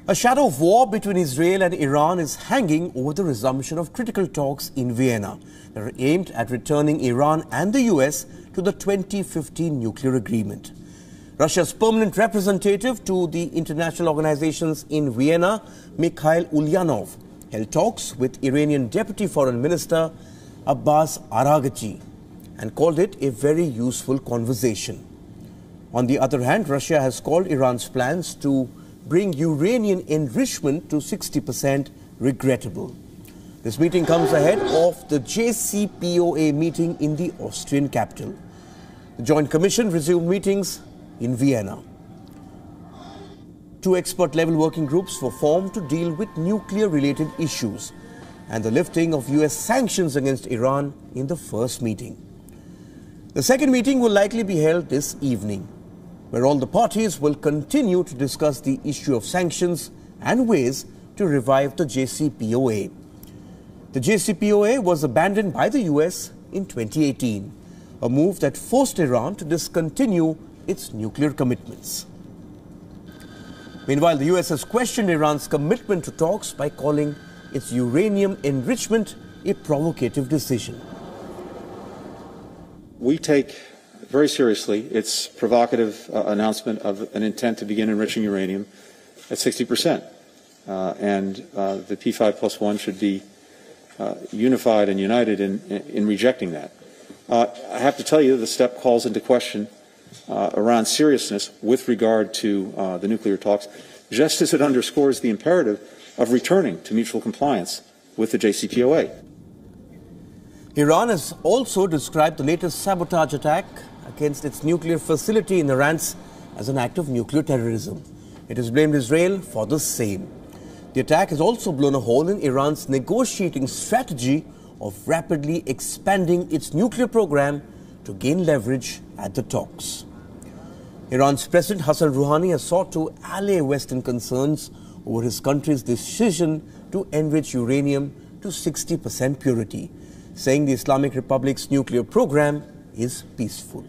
A shadow of war between Israel and Iran is hanging over the resumption of critical talks in Vienna that are aimed at returning Iran and the US to the 2015 nuclear agreement. Russia's permanent representative to the international organizations in Vienna, Mikhail Ulyanov, held talks with Iranian Deputy Foreign Minister Abbas Araghchi and called it a very useful conversation. On the other hand, Russia has called Iran's plans to bring uranium enrichment to 60% regrettable. This meeting comes ahead of the JCPOA meeting in the Austrian capital. The Joint Commission resumed meetings in Vienna. Two expert-level working groups were formed to deal with nuclear-related issues and the lifting of US sanctions against Iran in the first meeting. The second meeting will likely be held this evening, where all the parties will continue to discuss the issue of sanctions and ways to revive the JCPOA. The JCPOA was abandoned by the US in 2018, a move that forced Iran to discontinue its nuclear commitments. Meanwhile, the US has questioned Iran's commitment to talks by calling its uranium enrichment a provocative decision. We take very seriously its provocative announcement of an intent to begin enriching uranium at 60%. And the P5+1 should be unified and united in rejecting that. I have to tell you, the step calls into question Iran's seriousness with regard to the nuclear talks, just as it underscores the imperative of returning to mutual compliance with the JCPOA. Iran has also described the latest sabotage attack against its nuclear facility in Natanz as an act of nuclear terrorism. It has blamed Israel for the same. The attack has also blown a hole in Iran's negotiating strategy of rapidly expanding its nuclear program to gain leverage at the talks. Iran's President Hassan Rouhani has sought to allay Western concerns over his country's decision to enrich uranium to 60% purity, saying the Islamic Republic's nuclear program is peaceful.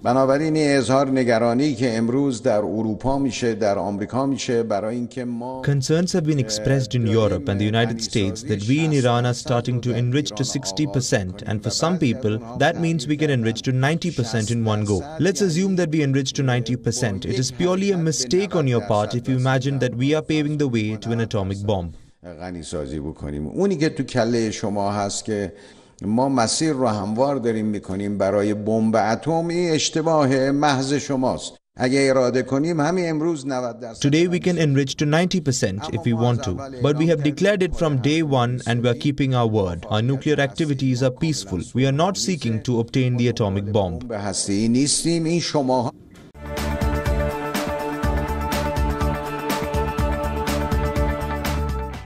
بنابراین اظهار نگرانی که امروز در اروپا میشه در آمریکا میشه برای اینکه ما Concerns have been expressed in Europe and the United States that we in Iran are starting to enrich to 60%, and for some people that means we can enrich to 90% in one go. Let's assume that we enrich to 90%. It is purely a mistake on your part if you imagine that we are paving the way to an atomic bomb. غنی سازی بکنیم. اونی که تو کله شما هست که ما مسیر رو هموار داریم میکنیم برای بمب اتمی اشتباه محض شماست. اگه اراده کنیم همین امروز 90%. Today we can enrich to 90% if we want to, but we have declared it from day one and we are keeping our word. Our nuclear activities are peaceful. We are not seeking to obtain the atomic bomb. هستی نیستیم. این شما